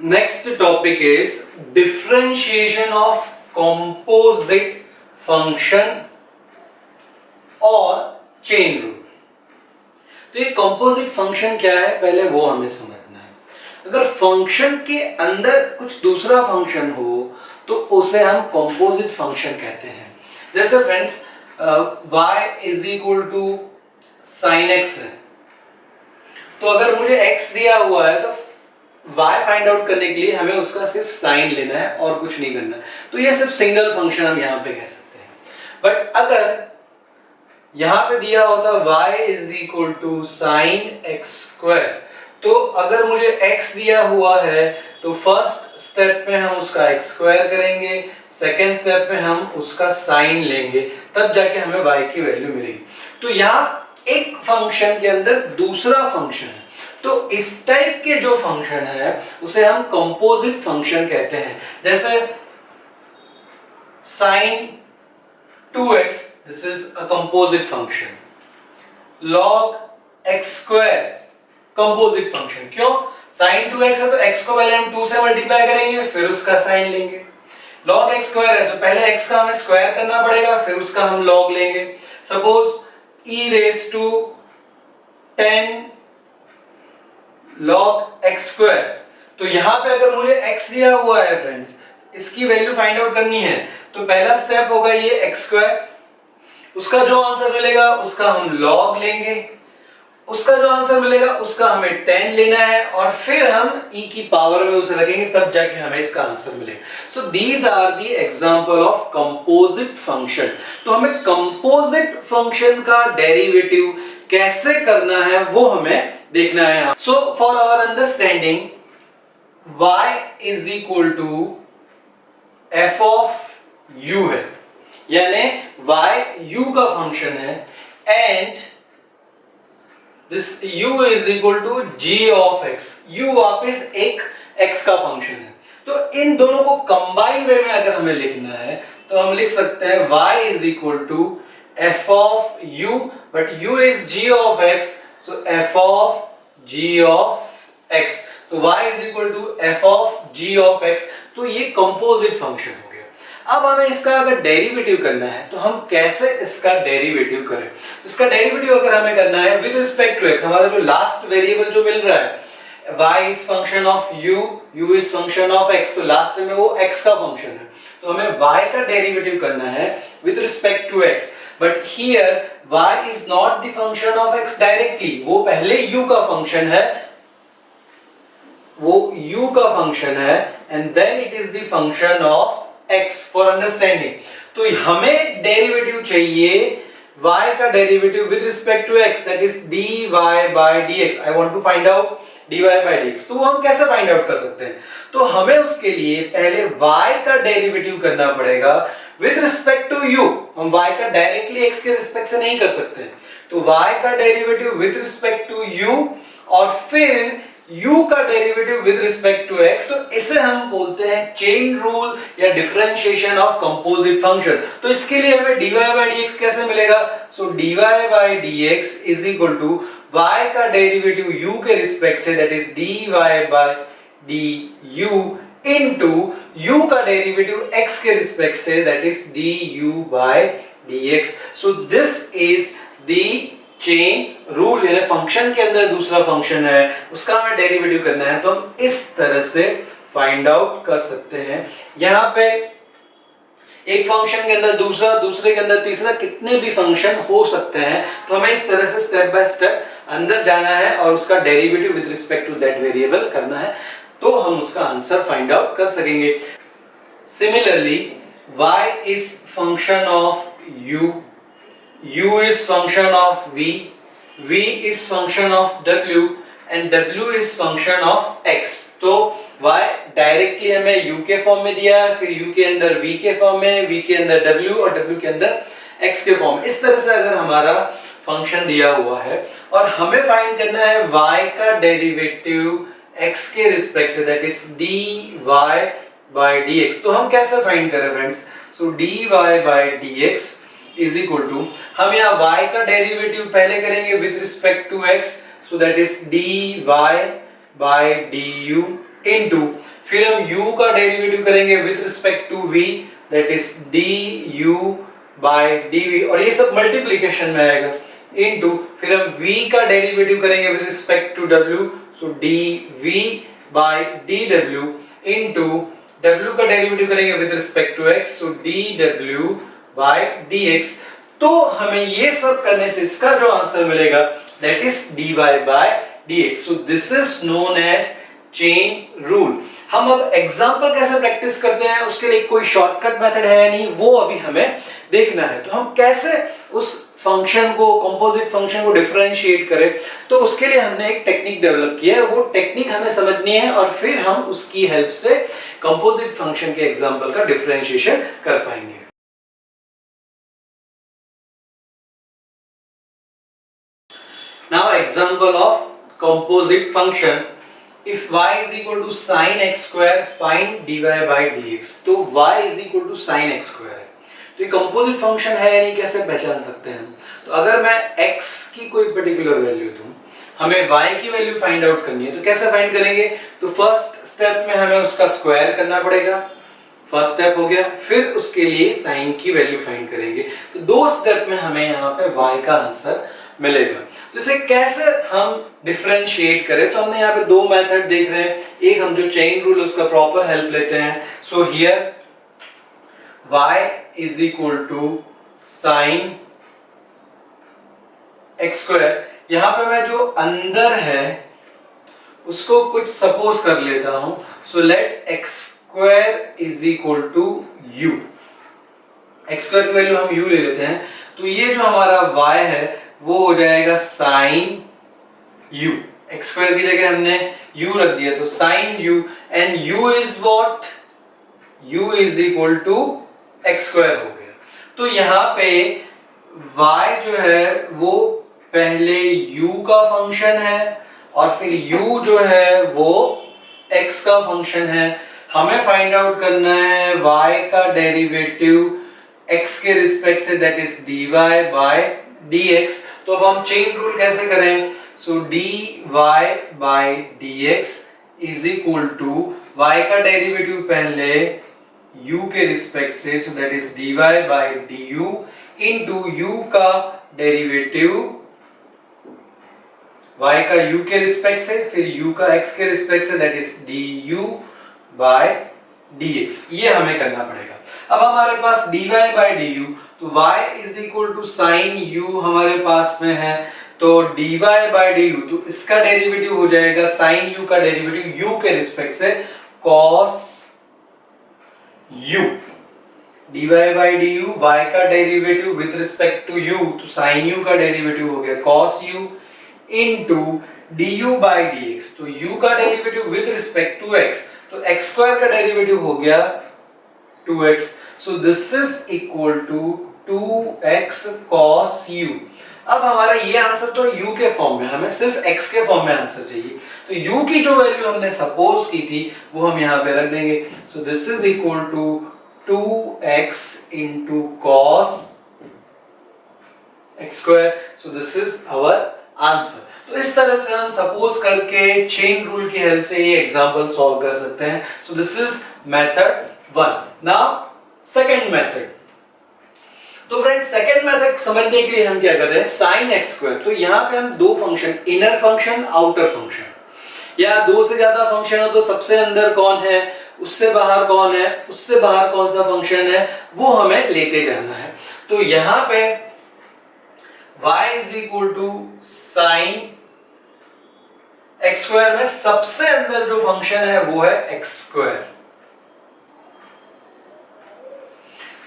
Next topic is differentiation of composite function और chain rule. तो ये कंपोजिट फंक्शन क्या है पहले वो हमें समझना है। अगर फंक्शन के अंदर कुछ दूसरा फंक्शन हो तो उसे हम कंपोजिट फंक्शन कहते हैं। जैसे friends y is equal to sine x है, तो अगर मुझे x दिया हुआ है तो y फाइंड आउट करने के लिए हमें उसका सिर्फ साइन लेना है और कुछ नहीं करना है। तो ये सिर्फ सिंगल फंक्शन हम यहाँ पे कह सकते हैं। बट अगर यहां पे दिया होता y is equal to sine x square, तो अगर मुझे x दिया हुआ है तो फर्स्ट स्टेप में हम उसका x स्क्वायर करेंगे, सेकेंड स्टेप में हम उसका साइन लेंगे, तब जाके हमें y की वैल्यू मिलेगी। तो यहाँ एक फंक्शन के अंदर दूसरा फंक्शन है, तो इस टाइप के जो फंक्शन है उसे हम कंपोजिट फंक्शन कहते हैं। जैसे sign 2x, this is a composite function. log x square composite function। क्यों? sin 2x है तो x को पहले हम 2 से मल्टीप्लाई करेंगे, फिर उसका साइन लेंगे। log x square है तो पहले x का हमें स्क्वायर करना पड़ेगा, फिर उसका हम log लेंगे। Suppose e raise to 10 log x square, तो यहां पे अगर मुझे x दिया हुआ है फ्रेंड्स, इसकी वैल्यू फाइंड आउट करनी है, तो पहला स्टेप होगा ये x स्क्वायर, उसका जो आंसर मिलेगा उसका हम log लेंगे, उसका जो आंसर मिलेगा उसका हमें 10 लेना है और फिर हम e की पावर में उसे रखेंगे, तब जाके हमें इसका आंसर मिलेगा। So these are the example of composite function. तो हमें कंपोजिट फंक्शन का डेरिवेटिव कैसे करना है वो हमें देखना है। So for our understanding y is equal to f of u है, यानी y u का फंक्शन है and this u is equal to g of x। u वापस एक x का फंक्शन है, तो इन दोनों को कंबाइन वे में अगर हमें लिखना है तो हम लिख सकते हैं y is equal to f of u, but u is g of x, so f of g of x। तो y is equal to f of g of x। तो ये कंपोजिट फंक्शन हो गया। अब हमें इसका अगर डेरिवेटिव करना है तो हम कैसे इसका डेरिवेटिव करें? इसका डेरिवेटिव अगर हमें करना है विद रिस्पेक्ट टू x, हमारा जो लास्ट वेरिएबल जो मिल रहा है y is function of u, u is function of x, तो लास्ट में वो x का फंक्शन है, तो हमें y का डेरिवेटिव करना है with respect to x। But here y is not the function of x directly, वो पहले u का फंक्शन है, वो u का फंक्शन है and then it is the function of x for understanding. तो हमें डेरिवेटिव चाहिए y का derivative with respect to x, that is dy by dx। I want to find out dy by dx। तो वो हम कैसे find out कर सकते हैं? तो हमें उसके लिए पहले y का डेरिवेटिव करना पड़ेगा विद रिस्पेक्ट टू u। हम y का डायरेक्टली x के रिस्पेक्ट से नहीं कर सकते, तो y का derivative with respect to u और फिर u का derivative with respect to x। तो इसे हम बोलते हैं चेन रूल या डिफरेंशिएशन ऑफ कंपोजिट फंक्शन। तो इसके लिए हमें dy by dx कैसे मिलेगा? So dy by dx is equal to y का डेरिवेटिव u के रिस्पेक्ट से, that is dy by du into u का डेरिवेटिव x के रिस्पेक्ट से, that is du by dx। So this is the chain rule, यानी function के अंदर दूसरा फंक्शन है उसका हमें डेरिवेटिव करना है, तो हम इस तरह से फाइंड आउट कर सकते हैं। यहाँ पे एक फंक्शन के अंदर दूसरा, दूसरे के अंदर तीसरा, कितने भी फंक्शन हो सकते हैं, तो हमें इस तरह से स्टेप बाय स्टेप अंदर जाना है और उसका derivative with respect to that variable करना है, तो हम उसका आंसर फाइंड आउट कर सकेंगे। Similarly y is function of u, u is function of v, v is function of w and w is function of x। तो y directly हमें u के फॉर्म में दिया है, फिर u के अंदर v के फॉर्म में, v के अंदर w और w के अंदर x के फॉर्म में। इस तरह से अगर हमारा फंक्शन दिया हुआ है और हमें फाइंड करना है y का डेरिवेटिव x के रिस्पेक्ट से, that is dy by dx। तो हम कैसे फाइंड करें friends? So dy by dx is equal to, हम यहाँ y का डेरिवेटिव पहले करेंगे with respect to x, so that is dy by du into फिर हम u का डेरिवेटिव करेंगे with respect to v, that is du by dv, और ये सब मल्टीप्लिकेशन में आएगा, इनटू फिर हम v का डेरिवेटिव करेंगे with respect to w, so dv by dw, into w का डेरिवेटिव करेंगे with respect to x, so dw by dx। तो हमें ये सब करने से इसका जो आंसर मिलेगा that is dy bye dx। So this is known as chain rule. हम अब एग्जांपल कैसे प्रैक्टिस करते हैं उसके लिए कोई शॉर्टकट मेथड है या नहीं, वो अभी हमें देखना है। तो हम कैसे उस फंक्शन को, कंपोजिट फंक्शन को डिफरेंशिएट करें, तो उसके लिए हमने एक टेक्निक डेवलप किया है। वो टेक्निक हमें समझनी है और फिर हम उसकी हेल्प से कंपोजिट फंक्शन के एग्जांपल का डिफरेंशिएशन कर पाएंगे। Now example of composite function, if y is equal to sin x square find dy by dx। तो y is equal to sin x square है, तो ये कंपोजिट फंक्शन है या नहीं कैसे पहचान सकते हैं? तो अगर मैं x की कोई पर्टिकुलर वैल्यू दूं, हमें y की वैल्यू फाइंड आउट करनी है, तो कैसे फाइंड करेंगे? तो फर्स्ट स्टेप में हमें उसका स्क्वायर करना पड़ेगा, फर्स्ट स्टेप हो गया। फिर उसके लिए साइन की वैल्यू फाइंड करेंगे, तो दो स्टेप में हमें यहाँ पे y का आंसर मिलेगा। तो इसे कैसे हम डिफरेंशिएट करें? तो हमने यहाँ पे दो मेथड देख रहे हैं, एक हम जो चेन रूल उसका प्रॉपर हेल्प लेते हैं। So here y is equal to sine x square, यहाँ पे मैं जो अंदर है उसको कुछ सपोज कर लेता हूं। So let x square is equal to u, x square की वैल्यू हम u ले लेते हैं, तो ये जो हमारा y है वो हो जाएगा साइन u, एक्स स्क्वायर की जगह हमने u रख दिया, तो sine u, and u is what? u is equal to x square हो गया। तो यहाँ पे y जो है वो पहले u का फंक्शन है और फिर u जो है वो x का फंक्शन है। हमें फाइंड आउट करना है y का डेरिवेटिव x के रिस्पेक्ट से, that is dy bye dx। तो अब हम चेन रूल कैसे करें? So dy bye dx is equal to y का डेरिवेटिव पहले u के रिस्पेक्ट से, so that is dy by du into u का डेरिवेटिव y का u के रिस्पेक्ट से, फिर u का x के रिस्पेक्ट से, that is du by dx। ये हमें करना पड़ेगा। अब हमारे पास dy बाय du, तो y is equal to sine u हमारे पास में है, तो dy बाय du, तो इसका डेरिवेटिव हो जाएगा साइन u का डेरिवेटिव u के रिस्पेक्ट से cos u, dy by du, y का derivative with respect to u, तो साइन u का डेरिवेटिव हो गया cos u into du by dx, तो u का derivative with respect to x, तो x स्क्वायर का डेरिवेटिव हो गया 2x। So this is equal to 2x cos u। अब हमारा ये आंसर तो u के फॉर्म में, हमें सिर्फ x के फॉर्म में आंसर चाहिए, तो u की जो वैल्यू हमने सपोज की थी वो हम यहाँ पे रख देंगे। So this is equal to 2x into cos x square. So this is our answer. तो इस तरह से हम सपोज करके चेन रूल की हेल्प से ये एग्जांपल सॉल्व कर सकते हैं। So this is method 1। Now second method. तो फ्रेंड्स सेकंड मेथड समझने के लिए हम क्या कर रहे हैं? Sign x square. तो यहाँ पे हम दो function, inner function, outer function, या दो से ज्यादा फंक्शन हो तो सबसे अंदर कौन है, उससे बाहर कौन है, उससे बाहर कौन सा फंक्शन है, वो हमें लेते जाना है। तो यहाँ पे y is equal to sine x square में सबसे अंदर जो फंक्शन है वो है एक्स स्क्वायर,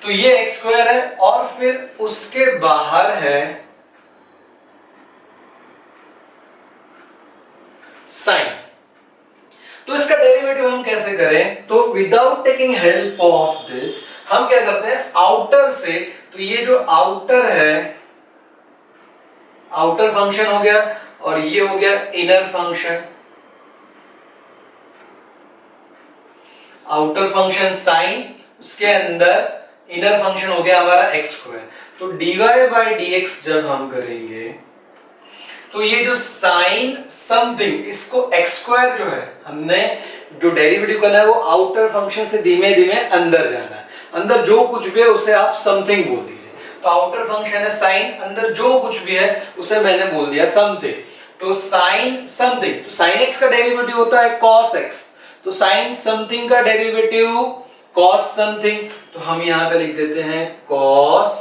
तो ये एक्स स्क्वायर है, और फिर उसके बाहर है साइन। तो इसका डेरिवेटिव हम कैसे करें? तो without taking help of this हम क्या करते हैं, आउटर से, तो ये जो आउटर है, आउटर फंक्शन हो गया, और ये हो गया inner function. Outer function sine, उसके अंदर इनर फंक्शन हो गया हमारा एक्स स्क्वायर। तो dy बाय dx जब हम करेंगे तो ये जो साइन समथिंग, इसको एक्स स्क्वायर जो है, हमने जो डेरिवेटिव करना है वो आउटर फंक्शन से धीमे धीमे अंदर जाना है। अंदर जो कुछ भी है उसे आप समथिंग बोल दीजिए। तो आउटर फंक्शन है साइन, अंदर जो कुछ भी है उसे मैंने बोल दिया समथिंग। तो साइन समथिंग, तो साइन एक्स का डेरिवेटिव होता है कॉस एक्स, तो साइन समथिंग का डेरिवेटिव कॉस समथिंग। तो हम यहाँ पे लिख देते हैं कॉस,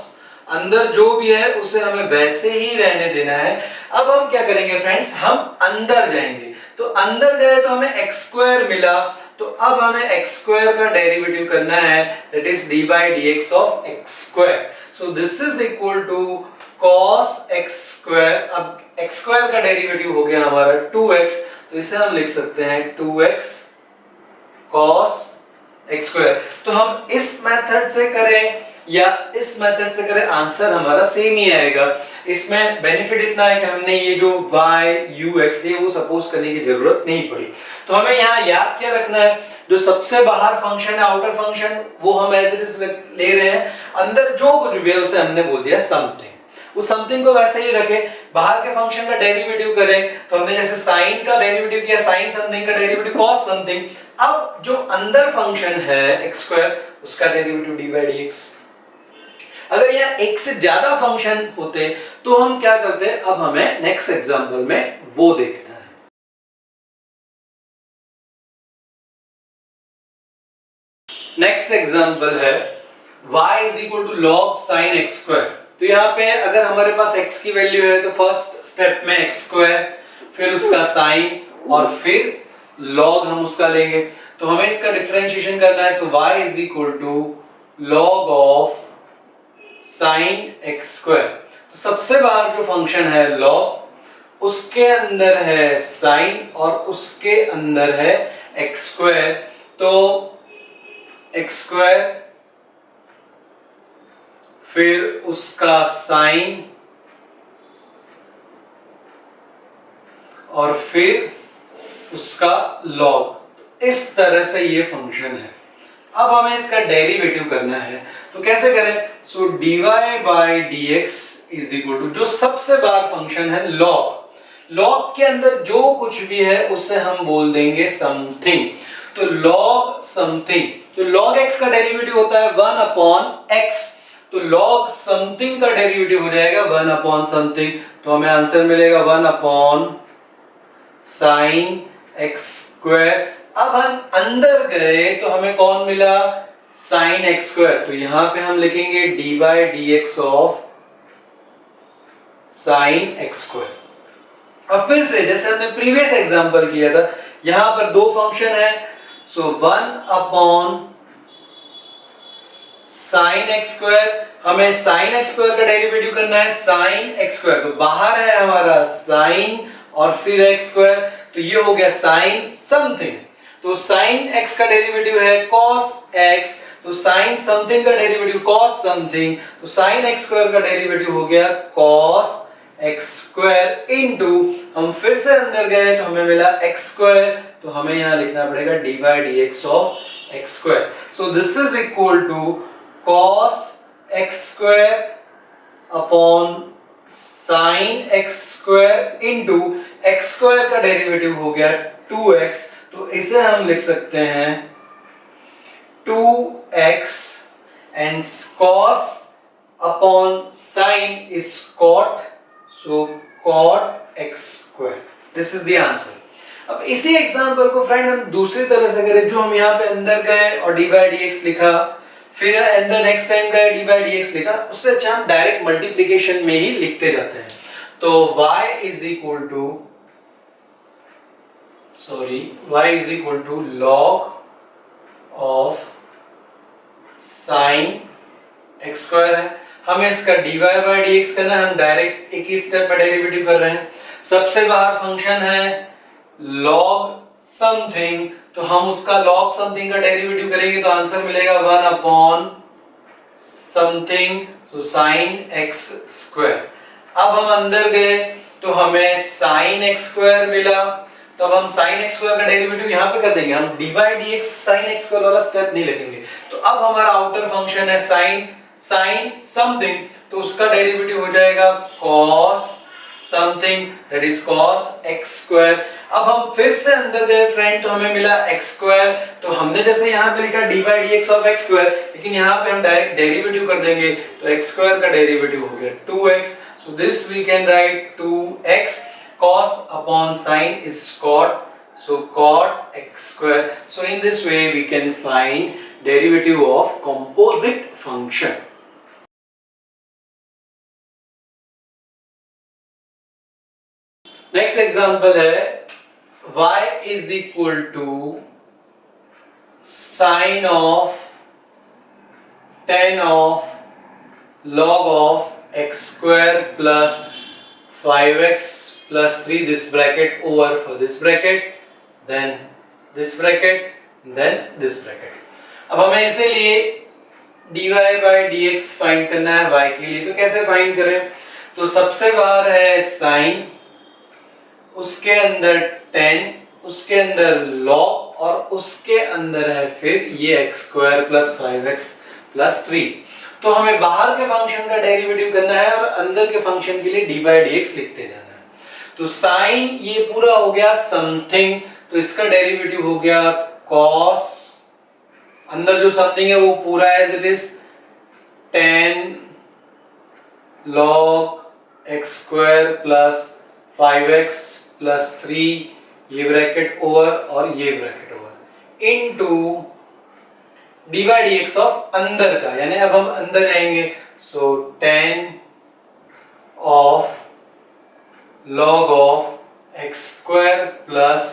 अंदर जो भी है उसे हमें वैसे ही रहने देना है। अब हम क्या करेंगे फ्रेंड्स, हम अंदर जाएंगे। तो अंदर गए तो हमें एक्स स्क्वायर मिला, तो अब हमें एक्स स्क्वायर का डेरिवेटिव करना है, that is d by d x of x square. So this is equal to cos x square. अब एक्स स्क्वायर का डेरिवेटिव हो गया हमारा 2x, तो इसे हम लिख सकते हैं 2x cos x स्क्वायर। तो हम इस मेथड से करें या इस मेथड से करें, आंसर हमारा सेम ही आएगा। इसमें बेनिफिट इतना है कि हमने ये जो y u x ये वो सपोज करने की जरूरत नहीं पड़ी। तो हमें यहाँ याद क्या रखना है, जो सबसे बाहर फंक्शन है आउटर फंक्शन, वो हम एज इट इज ले रहे हैं, अंदर जो कुछ भी है उसे हमने बोल दिया समथिंग। उस समथिंग को वैसे ही रखे, बाहर के फंक्शन का डेरिवेटिव करें, तो हमने जैसे साइन का डेरिवेटिव किया, साइन समथिंग का डेरिवेटिव कॉस समथिंग। अब जो अंदर फंक्शन है x स्क्वायर, उसका derivative D by d x. अगर यहाँ एक से ज्यादा फंक्शन होते तो हम क्या करते, अब हमें नेक्स्ट एग्जांपल में वो देखना है। नेक्स्ट एग्जांपल है y is equal to log sine x square. तो यहाँ पे अगर हमारे पास x की वैल्यू है तो फर्स्ट स्टेप में x स्क्वायर, फिर उसका साइन और फिर लॉग हम उसका लेंगे। तो हमें इसका डिफरेंशिएशन करना है, so y is equal to log of sine x square. तो सबसे बाहर जो फंक्शन है लॉग, उसके अंदर है साइन और उसके अंदर है एक्स स्क्वायर। तो एक्स स्क्वायर फिर उसका साइन और फिर उसका लॉग। इस तरह से ये फंक्शन है। अब हमें इसका डेरिवेटिव करना है, तो कैसे करें, so dy by d x is equal to, जो सबसे बाहर फंक्शन है लॉग, लॉग के अंदर जो कुछ भी है उसे हम बोल देंगे समथिंग। तो लॉग समथिंग, तो लॉग x का डेरिवेटिव होता है 1 अपॉन x, तो लॉग समथिंग का डेरिवेटिव हो जाएगा 1 अपॉन समथिंग। तो हमें आंसर मिलेगा 1 अपॉन साइन एक्स स्क्वायर। अब हम अंदर गए तो हमें कौन मिला, साइन एक्स स्क्वायर। तो यहां पे हम लिखेंगे D by d x of sine x square. अब फिर से जैसे हमने प्रीवियस एग्जांपल किया था, यहां पर दो फंक्शन है, सो 1 अपॉन साइन एक्स स्क्वायर। हमें साइन एक्स स्क्वायर का डेरिवेटिव करना है, साइन एक्स स्क्वायर, तो बाहर है हमारा साइन और फिर एक्स स्क्वायर, तो ये हो गया साइन समथिंग। तो साइन एक्स का डेरिवेटिव है cos x, तो साइन समथिंग का डेरिवेटिव cos समथिंग, तो साइन एक्स स्क्वायर का डेरिवेटिव हो गया cos एक्स स्क्वायर इनटू, हम फिर से अंदर गए तो हमें मिला एक्स स्क्वायर, तो हमें यहां लिखना पड़ेगा d by d x of x square. So this is equal to cos x square upon sine x square into x square का डेरिवेटिव हो गया 2x, तो इसे हम लिख सकते हैं 2x and cos upon sin is cot, so cot x square. This is the answer. अब इसी एग्जांपल को फ्रेंड हम दूसरी तरह से करें, जो हम यहाँ पे अंदर गए और डी बाई डी एक्स लिखा, फिर अंदर नेक्स्ट टाइम गए डी बाई डी एक्स लिखा, उससे अच्छा हम डायरेक्ट मल्टीप्लिकेशन में ही लिखते जाते हैं। तो y is equal to log of sin x square है। हमें इसका dy बाई डी एक्स करना है, हम डायरेक्ट एक ही स्टेप में डेरिवेटिव कर रहे हैं। सबसे बाहर फंक्शन है log समथिंग, तो हम उसका log समथिंग का डेरिवेटिव करेंगे तो आंसर मिलेगा 1 अपॉन समथिंग, सो sin x स्क्वायर। अब हम अंदर गए तो हमें sin x स्क्वायर मिला, तो अब हम sin x स्क्वायर का डेरिवेटिव यहाँ पे कर देंगे, हम D by d x sin x square वाला स्टेप नहीं लगेंगे। तो अब हमारा आउटर फंक्शन है sin समथिंग, तो उसका डेरिवेटिव हो जाएगा cos something that is cos x square. अब हम फिर से अंदर गए फ्रेंड, तो हमें मिला x स्क्वायर, तो हमने जैसे यहाँ पे लिखा dy dx of x square, लेकिन यहाँ पे हम डायरेक्ट डेरिवेटिव कर देंगे, तो x स्क्वायर का डेरिवेटिव हो गया 2x, so this we can write 2x, cos upon sin is cot, so cot x square. So in this way we can find derivative of composite function. Next example है y is equal to sin of tan of log of x square plus 5x plus 3, this bracket over for this bracket, then this bracket, then this bracket. अब हमें इसीलिए dy by dx find करना है y के लिए, तो कैसे find करें? तो सबसे बाहर है sin, उसके अंदर tan, उसके अंदर log और उसके अंदर है फिर ये x square plus 5x plus 3। तो हमें बाहर के फंक्शन का डेरिवेटिव करना है और अंदर के फंक्शन के लिए dy by dx लिखते जाना है। तो sin ये पूरा हो गया समथिंग, तो इसका डेरिवेटिव हो गया cos, अंदर जो समथिंग है वो पूरा as it is tan log x square plus 5x plus 3, ये ब्रैकेट ओवर और ये bracket over into dy dx of अंदर का, यानी अब हम अंदर जाएंगे, so tan of log of x square plus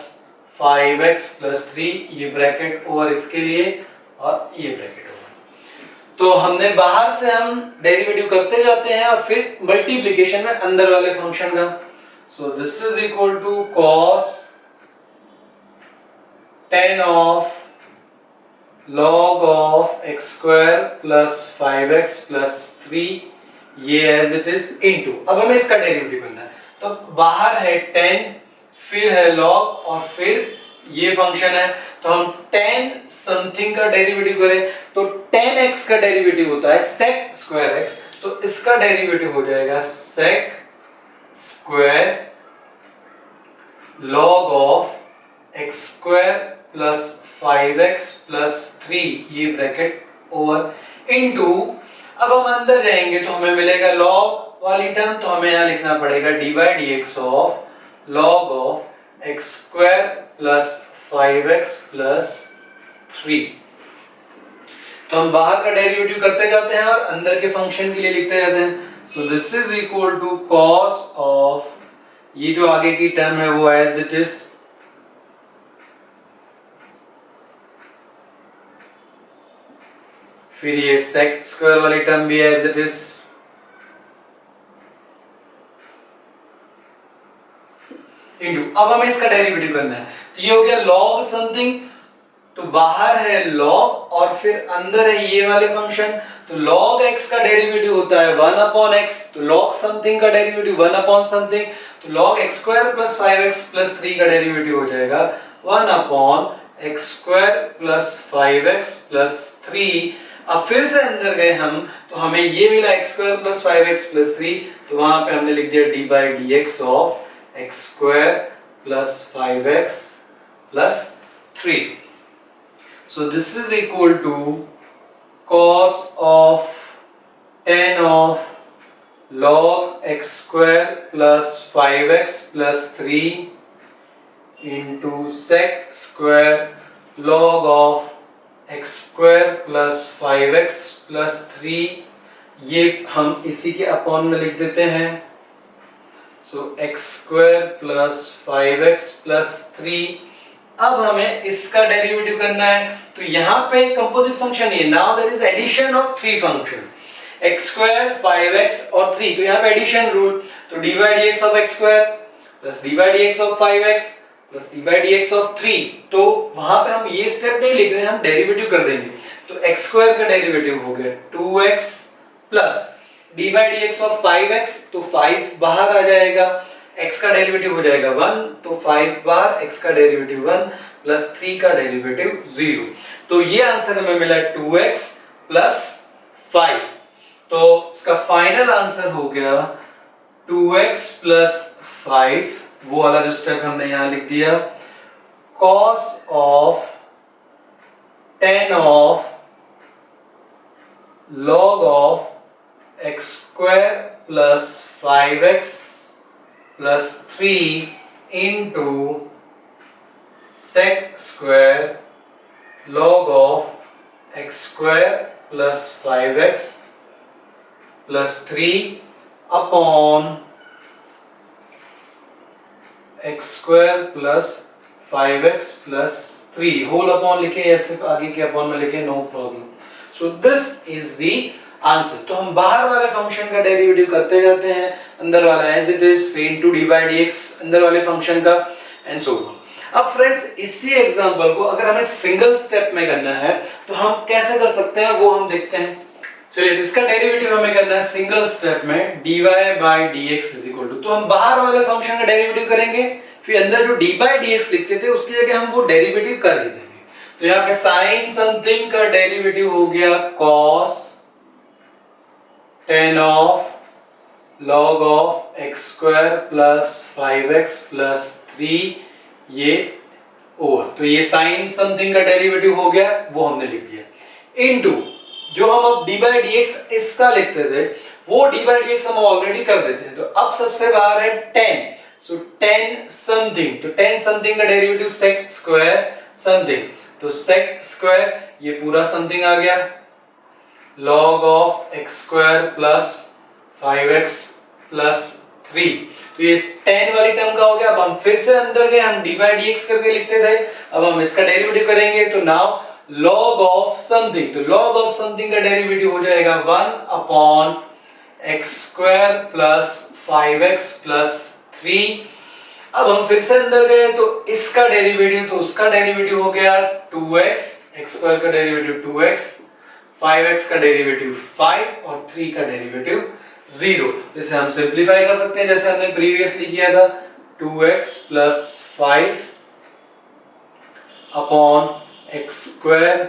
5x plus 3, ये ब्रैकेट ओवर इसके लिए और ये ब्रैकेट ओवर। तो हमने बाहर से हम डेरिवेटिव करते जाते हैं और फिर मल्टीप्लिकेशन में अंदर वाले फंक्शन का, so this is equal to cos tan of log of x square plus 5x plus 3, ये as it is into, अब हमें इसका डेरिवेटिव करना है, तो बाहर है tan, फिर है log और फिर ये फंक्शन है, तो हम tan समथिंग का डेरिवेटिव करें, तो tan x का डेरिवेटिव होता है sec स्क्वायर x, तो इसका डेरिवेटिव हो जाएगा sec square log of x square plus 5x plus 3, ये ब्रैकेट ओवर इनटू, अब हम अंदर जाएंगे तो हमें मिलेगा log वाली टर्म, तो हमें यहाँ लिखना पड़ेगा dy dx of log of x square plus 5x plus 3। तो हम बाहर का डेरिवेटिव करते जाते हैं और अंदर के फंक्शन के लिए लिखते जाते हैं, so this is equal to cos of, ये जो आगे की टर्म है वो एज इट इज, फिर ये sec स्क्वायर वाली टर्म भी एज इट इज, इनटू, अब हमें इसका डेरिवेटिव करना है, तो ये हो गया log समथिंग, तो बाहर है log और फिर अंदर है ये वाले फंक्शन, तो log x का डेरिवेटिव होता है 1 अपॉन x, तो log समथिंग का डेरिवेटिव 1 अपॉन समथिंग, तो log x square plus 5x plus 3 का डेरिवेटिव हो जाएगा 1 upon x square plus 5x plus 3। अब फिर से अंदर गए हम, तो हमें ये मिला x square plus 5x plus 3, तो वहां पे हमने लिख दिया dy dx of x square plus 5x plus 3। So this is equal to cos of tan of log x square plus 5x plus 3 into sec square log of x square plus 5x plus 3, ये हम इसी के upon में लिख देते हैं, so x square plus 5x plus 3। अब हमें इसका डेरिवेटिव करना है, तो यहाँ पे कंपोजिट फंक्शन है, now there is addition of three function x square 5x और 3, तो यहाँ पे एडिशन रूल, तो dy dx of x square plus dy dx of 5x plus dy dx of 3, तो वहां पे हम ये स्टेप नहीं लिख रहे हैं, हम डेरिवेटिव कर देंगे, तो x स्क्वायर का डेरिवेटिव हो गया 2x plus dy dx of 5x, तो 5 बाहर आ जाएगा, x का डेरिवेटिव हो जाएगा 1, तो 5 बार x का डेरिवेटिव 1 प्लस 3 का डेरिवेटिव 0, तो ये आंसर हमें मिला 2x प्लस 5। तो इसका फाइनल आंसर हो गया 2x प्लस 5, वो वाला जो स्टेप हमने यहां लिख दिया, cos of tan of log of x square plus 5x plus 3 into sec square log of x square plus 5x plus 3 upon x square plus 5x plus 3 whole upon लिखे या सिर्फ आगे के अपॉन में लिखे, no problem. So this is the answer. तो हम बाहर वाले फंक्शन का डेरिवेटिव करते जाते हैं, अंदर वाला एज इट इज, फिर into D by d x अंदर वाले फंक्शन का, एंड सो ऑन। अब फ्रेंड्स इसी एग्जांपल को अगर हमें सिंगल स्टेप में करना है तो हम कैसे कर सकते हैं वो हम देखते हैं। चलिए इसका डेरिवेटिव हमें करना है सिंगल स्टेप में, dy by dx is equal to, तो हम बाहर वाले फंक्शन का डेरिवेटिव करेंगे, फिर अंदर जो dy बाई dx लिखते थे उसकी जगह हम वो डेरिवेटिव कर ही देंगे। तो यहाँ पे sin समथिंग का डेरिवेटिव हो गया cos tan of log of x square plus 5x plus 3 ये ओवर, तो ये sin समथिंग का डेरिवेटिव हो गया, वो हमने लिख दिया, इनटू जो हम अब डी बाई डी एक्स इसका लिखते थे वो डी बाई डी एक्स हम ऑलरेडी कर देते हैं। तो अब सबसे बाहर है tan, सो tan समथिंग, तो tan समथिंग का डेरिवेटिव sec स्क्वायर समथिंग, तो sec स्क्वायर ये पूरा समथिंग आ गया log of x square plus 5x plus 3, तो ये tan वाली टर्म का हो गया। अब हम फिर से अंदर गए, हम डी बाई डी एक्स करके लिखते थे, अब हम इसका डेरिवेटिव करेंगे, तो नाउ log ऑफ समथिंग, तो log ऑफ समथिंग का डेरिवेटिव हो जाएगा 1 upon x square plus 5x plus 3। अब हम फिर से अंदर गए तो इसका डेरिवेटिव, तो उसका डेरिवेटिव हो गया 2x, x स्क्वायर का डेरिवेटिव 2x, 5x का डेरिवेटिव 5 और 3 का डेरिवेटिव 0। जैसे हम सिंपलीफाई कर सकते हैं जैसे हमने प्रीवियसली किया था, 2x plus 5 upon x square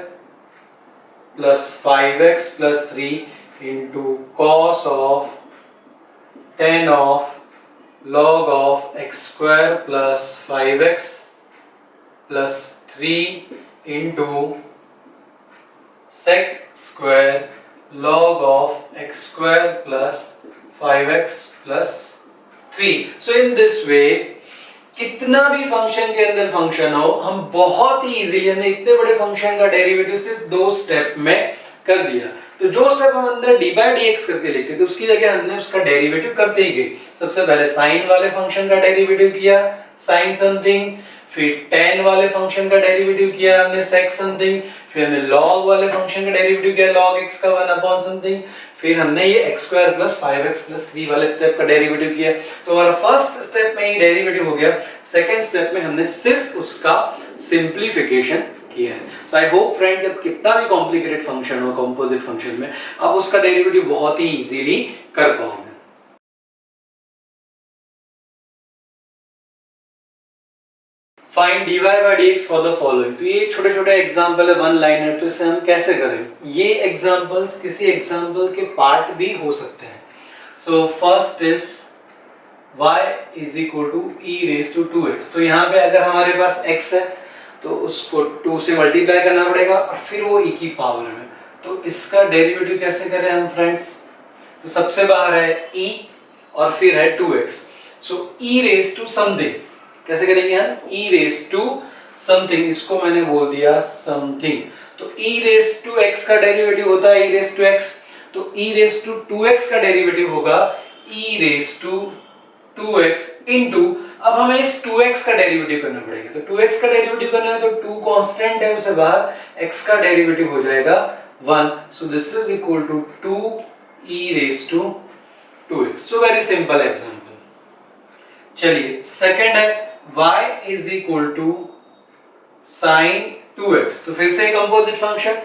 plus 5x plus 3 into cos of tan of log of x square plus 5x plus 3 into sec square log of x square plus 5x plus 3। So in this way कितना भी function के अंदर function हो, हम बहुत ही easily, हमने इतने बड़े फंक्शन का डेरिवेटिव सिर्फ 2 स्टेप में कर दिया। तो जो स्टेप हम अंदर डी बाई डी एक्स करके लिखते थे उसकी जगह हमने उसका डेरिवेटिव करते ही गए। सबसे पहले साइन वाले फंक्शन का डेरिवेटिव किया साइन समथिंग, फिर tan वाले फंक्शन का डेरिवेटिव किया हमने sec समथिंग, फिर हमने log वाले फंक्शन का डेरिवेटिव किया log x का 1 अपॉन समथिंग, फिर हमने ये x square plus 5x plus 3 वाले स्टेप का डेरिवेटिव किया। तो हमारा फर्स्ट स्टेप में ये डेरिवेटिव हो गया, सेकंड स्टेप में हमने सिर्फ उसका सिंप्लीफिकेशन किया है। सो आई होप फ्रेंड जब कितना भी कॉम्प्लिकेटेड फंक्शन हो कंपोजिट फंक्शन में, आप उसका डेरिवेटिव बहुत ही इजीली कर पाओगे। Find dy by dx for the following, तो ये छोटे छोटे एग्जाम्पल है, वन लाइनर, तो इसे हम कैसे करें? ये एग्जाम्पल्स किसी एग्जाम्पल के पार्ट भी हो सकते हैं। So first is y is equal to e raise to 2x, तो यहाँ पे अगर हमारे पास x है तो उसको 2 से मल्टीप्लाई करना पड़ेगा और फिर वो e की पावर में, तो इसका डेरिवेटिव कैसे करें हम फ्रेंड्स? तो सबसे बाहर है e और फिर है 2x, so e raise to something कैसे करेंगे हम? e रेज टू समथिंग, इसको मैंने बोल दिया समथिंग, तो e रेज टू x का डेरिवेटिव होता है e रेज टू x, तो e रेज टू 2x का डेरिवेटिव होगा e raise to 2x into, अब हमें इस 2x का डेरिवेटिव करना पड़ेगा, तो 2x का डेरिवेटिव करना है तो 2 कांस्टेंट है उसे बाहर, x का डेरिवेटिव हो जाएगा 1, so this is equal to 2e raise to 2x। So very simple example. चलिए सेकंड है y is equal to sine 2x, तो फिर से कंपोजिट फंक्शन,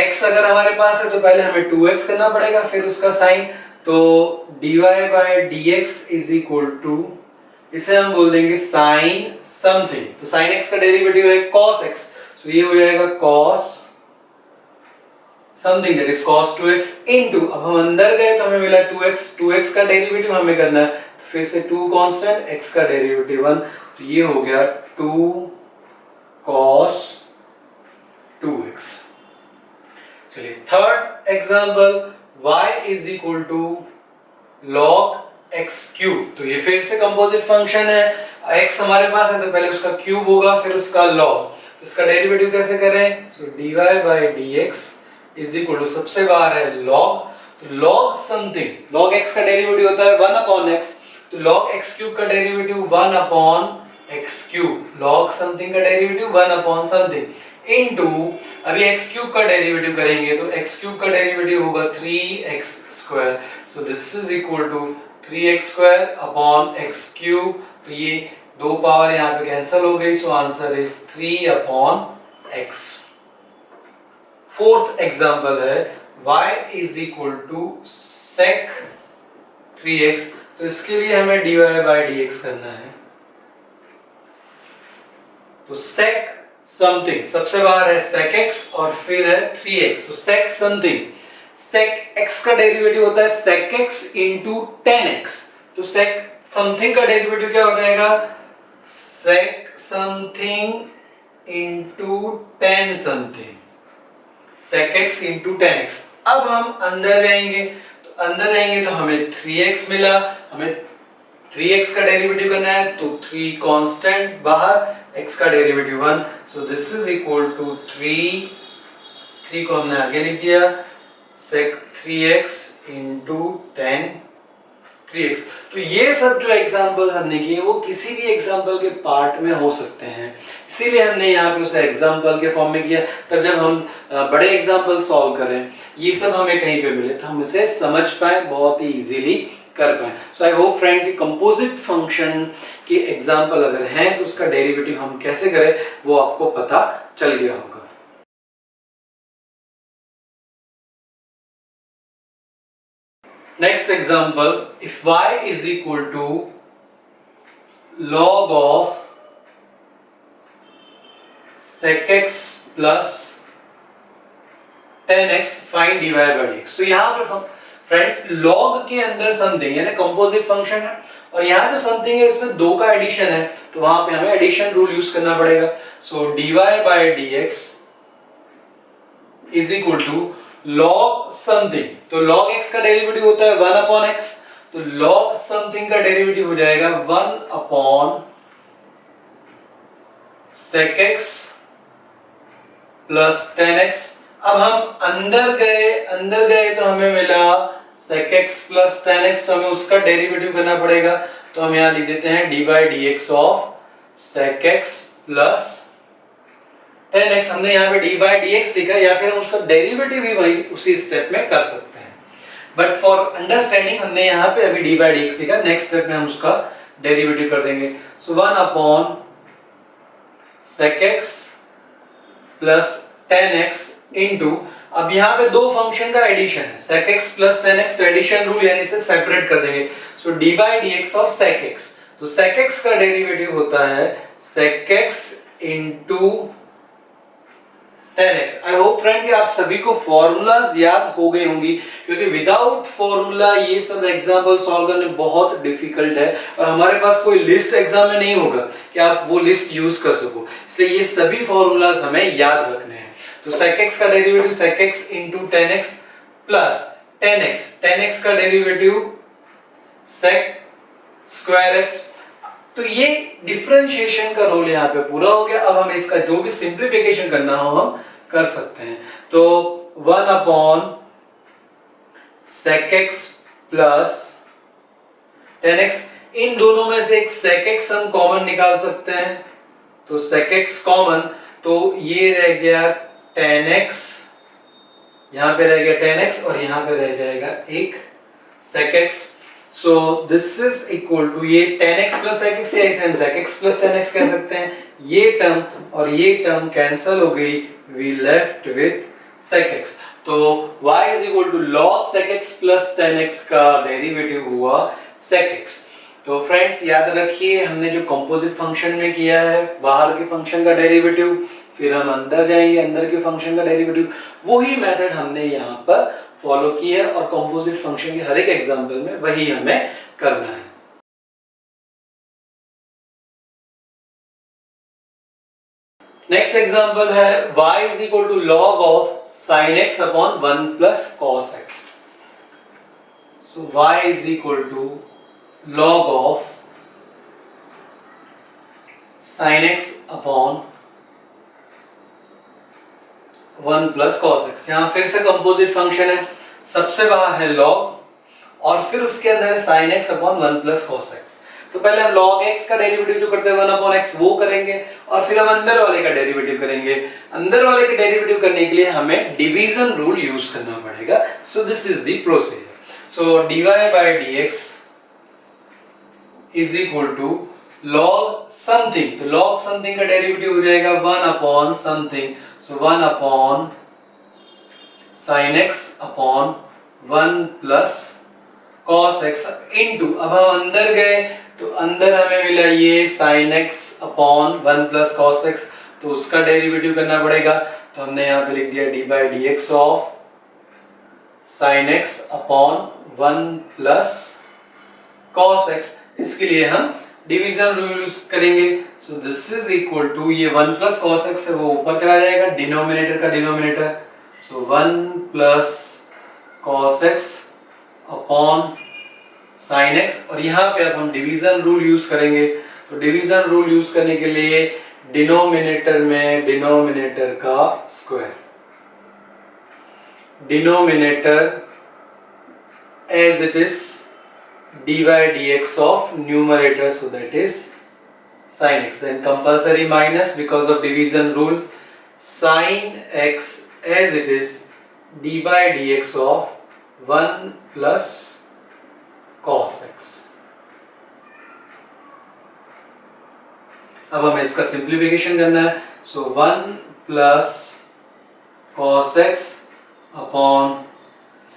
x अगर हमारे पास है तो पहले हमें 2x करना पड़ेगा फिर उसका साइन, तो dy bye dx is equal to, इसे हम बोल देंगे साइन समथिंग, तो साइन x का डेरिवेटिव है cos x, तो ये हो जाएगा cos something that is cos 2x into, अब हम अंदर गए तो हमें मिला 2x, 2x का डेरिवेटिव हमें करना है, तो फिर से 2 कांस्टेंट, x का डेरिवेटिव 1, तो ये हो गया 2 cos 2x। चलिए third example, y is equal to log x cube, तो ये फिर से कंपोजिट फंक्शन है, x हमारे पास है तो पहले उसका क्यूब होगा फिर उसका log, तो इसका डेरिवेटिव कैसे करें, so dy by dx is equal to, सबसे बाहर है log, तो log समथिंग, log x का डेरिवेटिव होता है 1 अपॉन x, तो log x क्यूब का derivative 1 upon x cube, log something का डेरिवेटिव 1 अपॉन समथिंग इनटू, अभी x क्यूब का डेरिवेटिव करेंगे तो x क्यूब का डेरिवेटिव होगा 3x square, so this is equal to 3x square upon x cube, तो ये दो पावर यहाँ पे कैंसिल हो गई, so answer is 3 upon x। Fourth example है y is equal to sec 3x, तो इसके लिए हमें dy by dx करना है, तो sec समथिंग, सबसे बाहर है sec x और फिर है 3x, तो sec समथिंग, sec x का डेरिवेटिव होता है sec x into tan x, तो sec समथिंग का डेरिवेटिव क्या हो जाएगा, sec something into tan something, sec x into tan x। अब हम अंदर जाएंगे तो हमें 3x मिला, हमें 3x का डेरिवेटिव करना है, तो 3 कांस्टेंट बाहर, x का derivative 1, so this is equal to 3 को हमने आगे लिख दिया, sec 3x into tan 3x। तो ये सब जो एग्जांपल हमने किए वो किसी भी एग्जांपल के पार्ट में हो सकते हैं, इसीलिए हमने यहाँ पे उसे एग्जांपल के फॉर्म में किया, तब जब हम बड़े एग्जांपल सॉल्व करें ये सब हमें कहीं पे मिले तो हम इसे समझ पाए, बहुत ही इजीली कर पाए। सो आई होप फ्रेंड कि कंपोजिट फंक्शन के एग्जांपल अगर हैं तो उसका डेरिवेटिव हम कैसे करें वो आपको पता चल गया होगा। Next example, if y is equal to log of sec x plus tan x find dy by dx, तो यहाँ पे फ्रेंड्स log के अंदर समथिंग यानी कंपोजिट फंक्शन है और यहाँ पे समथिंग है, इसमें दो का एडिशन है तो वहां पे हमें एडिशन रूल यूज करना पड़ेगा। So dy by dx is equal to log something, तो log x का डेरिवेटिव होता है 1 अपॉन x, तो log समथिंग का डेरिवेटिव हो जाएगा 1 upon sec x plus tan x। अब हम अंदर गए तो हमें मिला sec x plus tan x, तो हमें उसका डेरिवेटिव करना पड़ेगा, तो हम यहां लिख देते हैं dy by dx of sec x plus tan x। हमने यहाँ पे dy by dx लिखा, या फिर हम उसका डेरिवेटिव भी वही उसी स्टेप में कर सकते हैं, बट फॉर अंडरस्टैंडिंग हमने यहाँ पे अभी dy by dx लिखा, नेक्स्ट स्टेप में हम उसका डेरिवेटिव कर देंगे। सो 1 upon sec x plus tan x into, अब यहाँ पे दो फंक्शन का एडिशन है sec x plus tan x, तो एडिशन रूल यानी इसे सेपरेट कर देंगे। सो dy by dx of sec x, तो sec x का डेरिवेटिव होता है sec x into tan x। I hope friend कि आप सभी को फॉर्मूलाज याद हो गए होंगी, क्योंकि विदाउट फॉर्मूला ये सब एग्जांपल सॉल्व करने बहुत डिफिकल्ट है और हमारे पास कोई लिस्ट एग्जाम में नहीं होगा कि आप वो लिस्ट यूज कर सको, इसलिए ये सभी फॉर्मूलाज हमें याद रखने हैं। तो sec x का derivative sec x into tan x plus tan x का डेरिवेटिव sec स्क्वायर x, तो ये डिफरेंशिएशन का रोल यहाँ पे पूरा हो गया। अब हमें इसका जो भी सिंप्लीफिकेशन करना हो हम कर सकते हैं, तो 1 upon sec x plus tan x, इन दोनों में से एक sec x हम कॉमन निकाल सकते हैं, तो sec x कॉमन, तो ये रह गया tan x, यहां पे रह गया tan x और यहां पे रह जाएगा एक sec x। So this is equal to ये tan x plus sec x, या इसे हम sec x plus tan x कह सकते हैं, ये टर्म और ये टर्म कैंसिल हो गई, we left with sec x। तो y is equal to log sec x plus tan x का डेरिवेटिव हुआ sec x। तो फ्रेंड्स याद रखिए हमने जो कंपोजिट फंक्शन में किया है बाहर के फंक्शन का डेरिवेटिव, फिर हम अंदर जाएंगे, अंदर के फंक्शन का डेरिवेटिव। वही मेथड हमने यहाँ पर फॉलो की है और कंपोजिट फंक्शन के हर एक एग्जांपल में वही हमें करना है। नेक्स्ट एग्जांपल है y is equal to log of sin x upon 1 plus cos x. So y is equal to log of sin x upon 1 plus cos x. यहाँ फिर से कंपोजिट फंक्शन है, सबसे बाहर है log और फिर उसके अंदर है sin x upon 1 plus cos x. तो पहले हम log x का डेरिवेटिव जो करते हैं 1 upon x वो करेंगे और फिर हम अंदर वाले का डेरिवेटिव करेंगे। अंदर वाले के डेरिवेटिव करने के लिए हमें डिवीजन रूल यूज करना पड़ेगा। सो this is the procedure. So dy by dx is equal to log something, तो log something का डेरिवेटिव हो जाएगा 1 upon something, so 1 upon sin x upon 1 plus cos x into, अब हम अंदर गए तो अंदर हमें मिला ये sin x upon 1 plus cos x, तो उसका डेरिवेटिव करना पड़ेगा। तो हमने यहाँ पे लिख दिया d by dx of sin x upon 1 plus cos x। इसके लिए हम डिवीजन रूल यूज करेंगे। So this is equal to, ये 1 plus cos x है वो ऊपर चला जाएगा, डिनोमिनेटर का डिनोमिनेटर, सो 1 plus cos x upon sin x, और यहाँ पे अब हम डिवीजन रूल यूज करेंगे। तो डिवीजन रूल यूज करने के लिए डिनोमिनेटर में डिनोमिनेटर का square, denominator as it is dy dx of numerator, so that is sin x, then compulsory minus because of division rule, sin x as it is d by dx of 1 plus cos x। अब हमें इसका simplification करना है। सो 1 plus cos x upon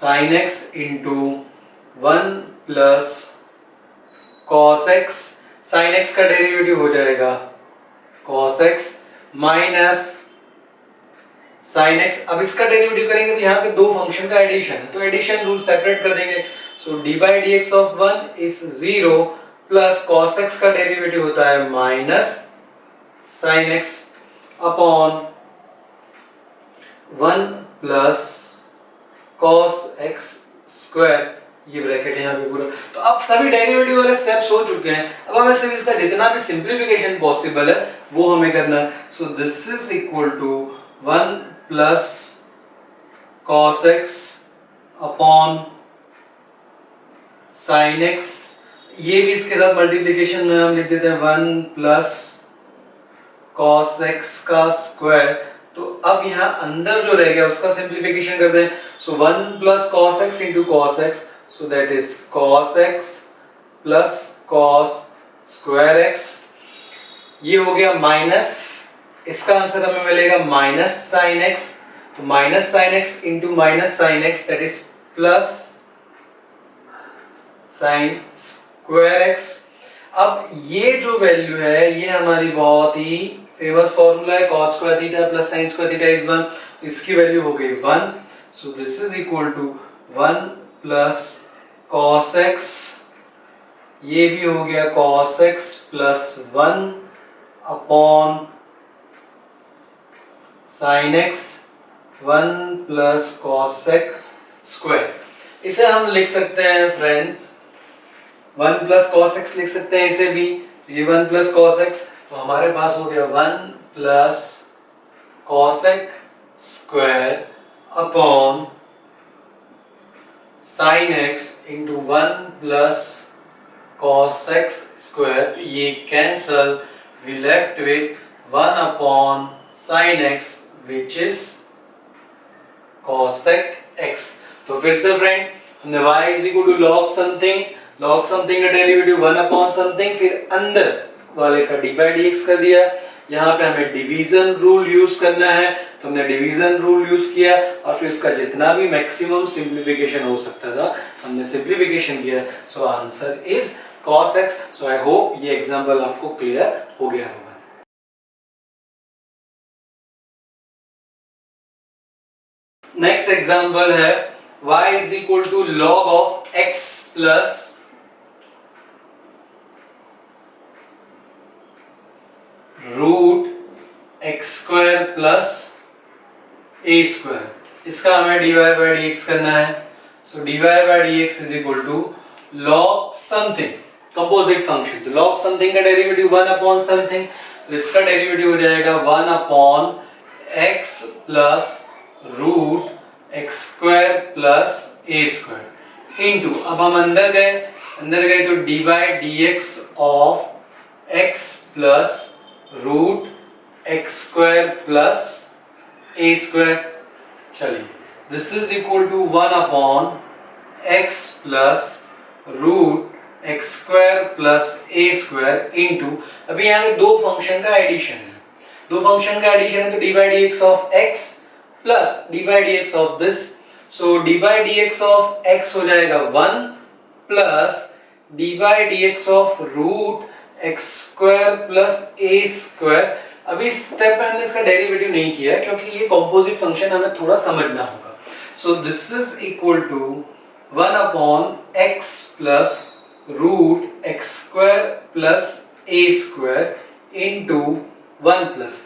sin x into 1 plus cos x, sin x का derivative हो जाएगा cos x minus sin x। अब इसका डेरिवेटिव करेंगे तो यहाँ पे दो फंक्शन का एडिशन है, तो एडिशन रूल सेपरेट कर देंगे। सो d by dx of 1 is 0 plus cos x का डेरिवेटिव होता है minus sin x upon 1 plus cos x square, ये ब्रैकेट है यहाँ पे पूरा। तो अब सभी डेरिवेटिव वाले स्टेप्स हो चुके हैं, अब हमें सिर्फ इसका जितना भी सिंप्लीफिकेशन पॉसिबल है वो हमें करना है। So this is equal to 1 plus cos x upon sin x, ये भी इसके साथ मल्टीप्लिकेशन में हम लिख देते हैं 1 प्लस cos x का स्क्वायर। तो अब यहाँ अंदर जो रह गया उसका सिंप्लीफिकेशन कर दें। सो 1 plus cos x into cos x, so that is cos x plus cos square x, ये हो गया माइनस, इसका आंसर हमें मिलेगा माइनस sin x, तो minus sin x into minus sin x, that is plus sin square x। अब ये जो वैल्यू है ये हमारी बहुत ही फेमस फॉर्मूला है, cos square theta plus sin square theta is 1, इसकी वैल्यू हो गई 1। So this is equal to 1 plus cos x, ये भी हो गया cos x plus 1 upon sin x 1 plus cos x square. इसे हम लिख सकते हैं फ्रेंड्स 1 प्लस cos x लिख सकते हैं इसे भी, ये 1 प्लस cos x, तो हमारे पास हो गया 1 plus cos x square upon sin x into 1 plus cos x square, ये cancel, we left with 1 upon sin x which is cos x। तो फिर से फ्रेंड हमने y is equal to log something का डेरिवेटिव 1 upon something, फिर अंदर वाले का d by dx कर दिया। यहाँ पे हमें डिवीजन रूल यूज करना है, तो हमने डिवीजन रूल यूज किया और फिर उसका जितना भी मैक्सिमम सिंप्लीफिकेशन हो सकता था हमने सिंप्लीफिकेशन किया। So answer is cos x। So I hope ये एग्जांपल आपको क्लियर हो गया होगा। नेक्स्ट एग्जांपल है y is equal to log of x plus root x square plus a square. इसका हमें dy बाई डी एक्स करना है। So dy by d x is equal to log something, composite function. तो log something का derivative 1 upon something, तो इसका derivative हो जाएगा 1 upon x plus root x square plus a square into, अब हम अंदर गए तो d by d x of x plus root x square plus a square. चलिए, this is equal to 1 upon x plus root x square plus a square into, अभी यहाँ पे दो फंक्शन का एडिशन है, तो d by d x of x plus d by d x of this. So d by d x of x हो जाएगा 1 plus d by d x of root x square plus a square. अभी step पे हमने इसका derivative नहीं किया क्योंकि ये कंपोजिट फंक्शन हमें थोड़ा समझना होगा। So this is equal to 1 upon x plus root x square plus a square into 1 plus,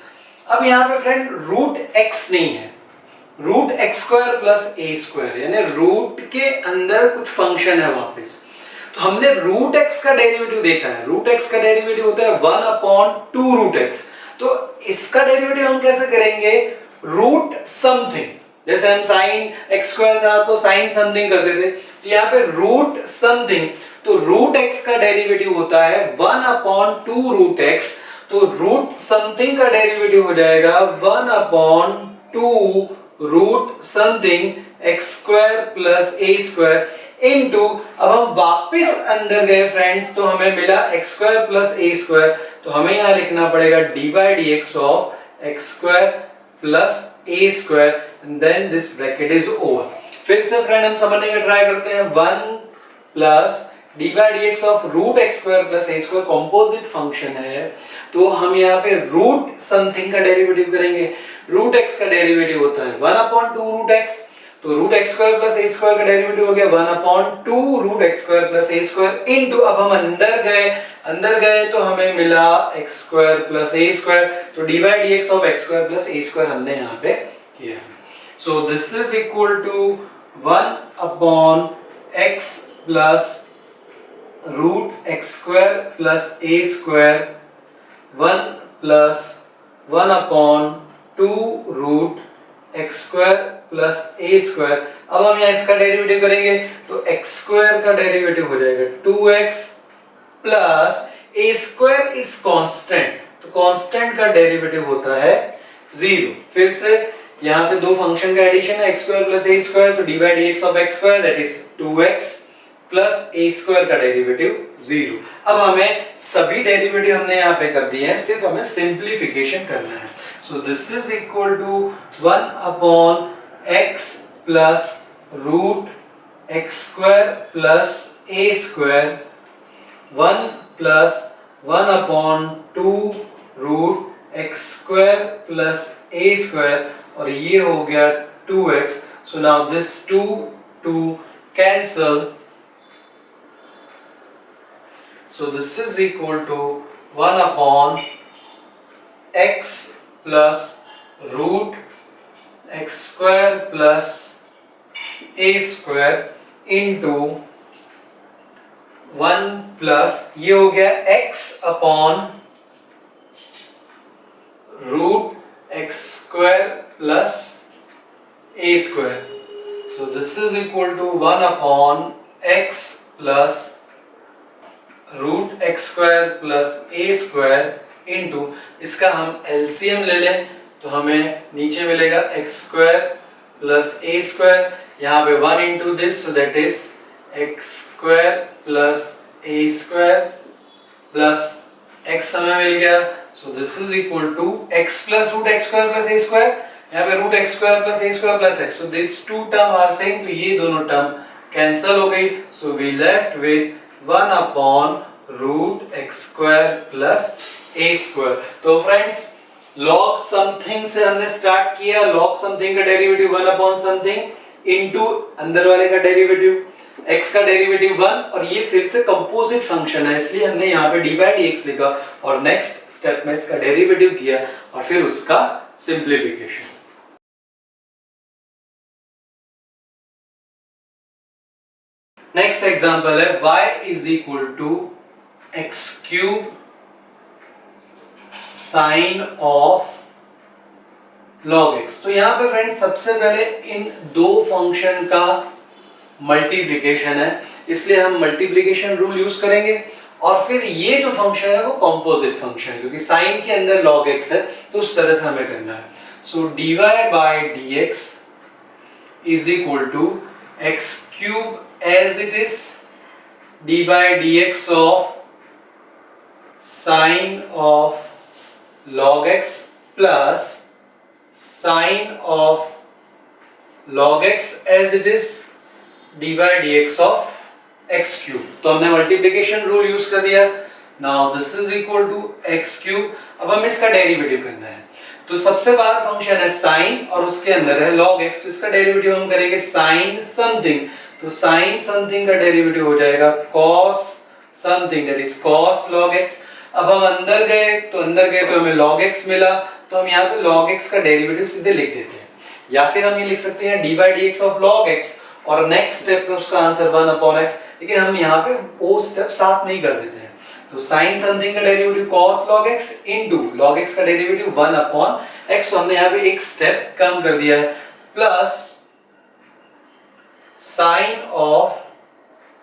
अब यहाँ पे फ्रेंड रूट एक्स नहीं है, root x square plus a square, यानी रूट के अंदर कुछ फंक्शन है वापस। तो हमने रूट एक्स का डेरिवेटिव देखा है, रूट एक्स का डेरिवेटिव होता है 1 अपॉन 2 रूट एक्स। तो इसका डेरिवेटिव हम कैसे करेंगे, रूट समथिंग, जैसे हम साइन एक्स स्क्वायर था तो साइन समथिंग करते थे, तो यहाँ पे रूट समथिंग, तो रूट एक्स का डेरिवेटिव होता है 1 अपॉन 2 रूट एक्स, तो रूट समथिंग का डेरिवेटिव हो जाएगा 1 upon 2 root something x square plus a square into, अब हम वापस अंदर गए फ्रेंड्स तो हमें मिला x square plus a square, तो हमें यहाँ लिखना पड़ेगा d by d x of x square plus a square and then this bracket is over. फिर से फ्रेंड हम समझने का ट्राई करते हैं, 1 plus d by d x of root x square plus a square composite function है, तो हम यहाँ पे रूट समथिंग का डेरिवेटिव करेंगे। रूट एक्स का डेरिवेटिव होता है 1 अपॉन 2 रूट एक्स, तो root x square plus a square का डेरिवेटिव हो गया 1 upon 2 root x square plus a square into, अब हम अंदर गए तो हमें मिला x square plus a square, तो d by d x of x square plus a square हमने यहाँ पे किया। So this is equal to 1 upon x plus root x square plus a square 1 plus 1 upon 2 root x square plus a square. अब हम यहाँ इसका derivative करेंगे तो एक्स स्क्वायर का डेरिवेटिव हो जाएगा 2x plus a square is constant, तो कांस्टेंट का डेरिवेटिव होता है 0। फिर से यहाँ पे दो फंक्शन का एडिशन है, x square plus a square, तो d by d x of x square that is 2x plus a square का डेरिवेटिव 0। अब हमें सभी डेरिवेटिव हमने यहाँ पे कर दिए हैं, सिर्फ हमें सिंप्लीफिकेशन करना है। So this is equal to 1 upon x plus root x square plus a square 1 plus 1 upon 2 root x square plus a square, और ये हो गया 2x। So now this 2 cancel, so this is equal to 1 upon x plus root x square plus a square into 1 plus ये हो गया x upon root x square plus a square, so this is equal to 1 upon x plus root x square plus a square into, इसका हम LCM ले लें तो हमें नीचे मिलेगा x square plus a square, यहाँ पे 1 into this, so that is x square plus a square plus x हमें मिल गया। So this is equal to x plus root x square plus a square, यहाँ पे root x square plus a square plus x, so this two term are same, तो ये दोनों term cancel हो गई। So we left with 1 upon root x square plus a square. तो friends log something से हमने स्टार्ट किया, log something का डेरिवेटिव 1 अपॉन समथिंग इनटू अंदर वाले का डेरिवेटिव x का डेरिवेटिव 1, और ये फिर से कंपोजिट फंक्शन है इसलिए हमने यहाँ पे d by dx लिखा और नेक्स्ट स्टेप में इसका डेरिवेटिव किया और फिर उसका सिंप्लीफिकेशन। नेक्स्ट एग्जांपल है y is equal to x cube sin of log x। तो यहाँ पे फ्रेंड्स सबसे पहले इन दो फंक्शन का मल्टीप्लिकेशन है इसलिए हम मल्टीप्लिकेशन रूल यूज करेंगे, और फिर ये जो फंक्शन है वो कॉम्पोजिट फंक्शन है क्योंकि साइन के अंदर log x है तो उस तरह से हमें करना है। So dy by dx is equal to x cube as it is d by dx of sine of log x plus sine of log x as it is d by dx of x cube। तो हमने multiplication rule use कर दिया। Now this is equal to x cube. अब हमें इसका derivative करना है तो सबसे बाहर फंक्शन है साइन और उसके अंदर है log x, तो इसका डेरिवेटिव हम करेंगे साइन समथिंग, तो साइन समथिंग का डेरिवेटिव हो जाएगा cos something that is cos log x। अब हम अंदर गए तो हमें log x मिला तो हम यहाँ पे log x का डेरिवेटिव सीधे लिख देते हैं, या फिर हम ये लिख सकते हैं d by dx of log x और नेक्स्ट स्टेप में उसका आंसर 1 अपॉन x, लेकिन हम यहाँ पे वो स्टेप साथ नहीं कर देते हैं। तो sin समथिंग का derivative cos log x into log x का डेरिवेटिव 1 अपॉन x, तो हमने यहाँ पे एक स्टेप कम कर दिया है, plus sin of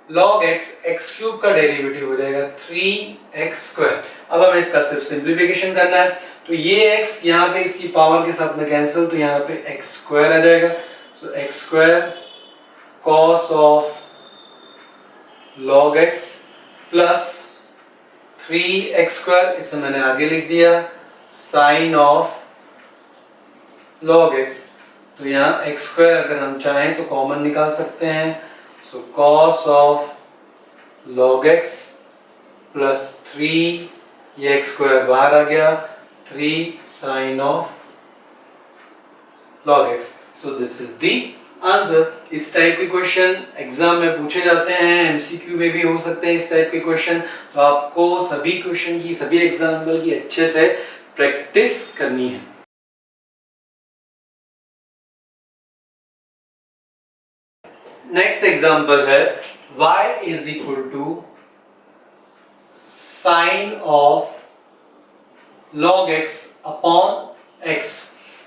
log x x cube का डेरिवेटिव हो जाएगा 3x स्क्वायर। अब हमें इसका सिर्फ सिंप्लीफिकेशन करना है तो ये x यहाँ पे इसकी पावर के साथ में कैंसिल, तो यहाँ पे x स्क्वायर आ जाएगा। सो x square cos of log x plus 3x square, इसे मैंने आगे लिख दिया, sin ऑफ log x। तो यहाँ x स्क्वायर अगर हम चाहें तो कॉमन निकाल सकते हैं, सो cos of log x plus 3, ये x स्क्वायर बाहर आ गया, 3 sin of log x। So this is the answer. इस टाइप के क्वेश्चन एग्जाम में पूछे जाते हैं, एमसीक्यू में भी हो सकते हैं इस टाइप के क्वेश्चन, तो आपको सभी क्वेश्चन की, सभी एग्जाम्पल की अच्छे से प्रैक्टिस करनी है। नेक्स्ट एग्जाम्पल है y is equal to sin of log x upon x।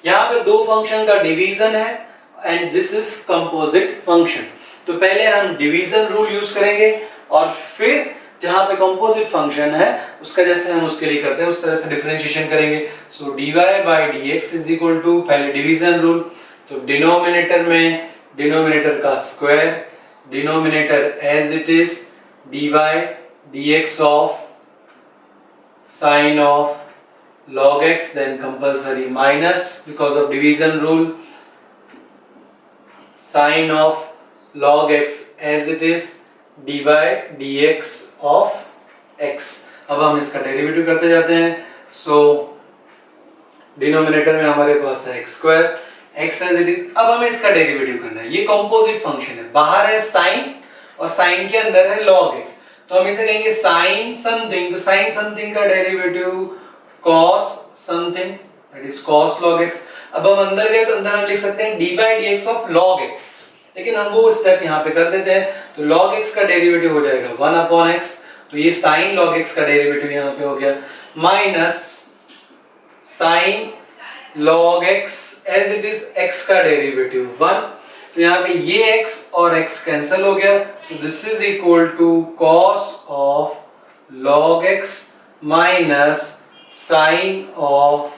यहाँ पे दो फंक्शन का डिवीजन है and this is composite function, तो पहले हम डिवीजन रूल यूज करेंगे और फिर जहां पे कंपोजिट फंक्शन है उसका जैसे हम उसके लिए करते हैं उस तरह से डिफरेंशिएशन करेंगे। सो dy by dx is equal to पहले डिवीजन रूल, तो डिनोमिनेटर में डिनोमिनेटर का square, denominator as it is dy dx of sin of log x, then compulsory minus because of division rule sin of log x as it is dy dx of x। अब हम इसका derivative करते जाते हैं। सो denominator में हमारे पास है x square, x as it is। अब हमें इसका डेरिवेटिव करना है, ये कंपोजिट फंक्शन है, बाहर है साइन और साइन के अंदर है log x, तो हम इसे कहेंगे साइन समथिंग, तो साइन समथिंग का derivative cos something that is cos log x। अब हम अंदर गए तो अंदर हम लिख सकते हैं d by dx of log x, लेकिन हम वो स्टेप यहाँ पे कर देते हैं, तो log x का डेरिवेटिव हो जाएगा 1 अपॉन x, तो ये sin log x का डेरिवेटिव यहाँ पे हो गया, minus sin log x as it is x का डेरिवेटिव 1, तो यहाँ पे ये x और x कैंसिल हो गया, तो this is equal to cos of log x minus sin of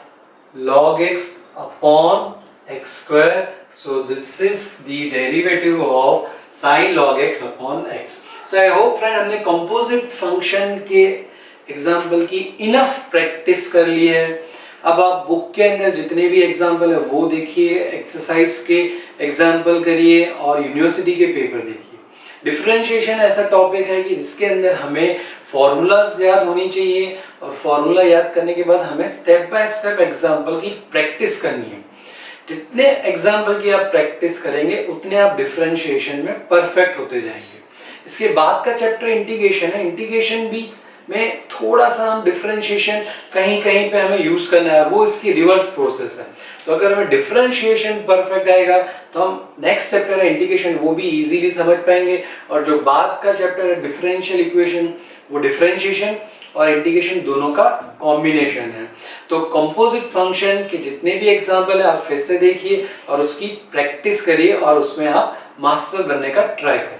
log x upon x square। So this is the derivative of sin log x upon x। So I hope friend हमने composite function के example की enough practice कर ली है। अब आप book के अंदर जितने भी एग्जाम्पल है वो देखिए, एक्सरसाइज के एग्जाम्पल करिए और यूनिवर्सिटी के पेपर देखिए। डिफरेंशिएशन ऐसा टॉपिक है कि जिसके अंदर हमें फॉर्मूलाज याद होनी चाहिए और फॉर्मूला याद करने के बाद हमें स्टेप बाय स्टेप एग्जांपल की प्रैक्टिस करनी है। जितने एग्जांपल की आप प्रैक्टिस करेंगे उतने आप डिफरेंशिएशन में परफेक्ट होते जाएंगे। इसके बाद का चैप्टर इंटीग्रेशन है। इंटीग्रेशन भी में थोड़ा सा हम डिफरेंशिएशन कहीं कहीं पे हमें यूज करना है, वो इसकी रिवर्स प्रोसेस है। तो अगर हमें डिफरेंशिएशन परफेक्ट आएगा तो हम नेक्स्ट चैप्टर है इंटीग्रेशन वो भी इजीली समझ पाएंगे, और जो बाद का चैप्टर है डिफरेंशियल इक्वेशन वो डिफरेंशिएशन और इंटीग्रेशन दोनों का कॉम्बिनेशन है। तो कंपोजिट फंक्शन के जितने भी एग्जांपल है आप फिर से देखिए और उसकी प्रैक्टिस करिए और उसमें आप मास्टर बनने का ट्राई करिए।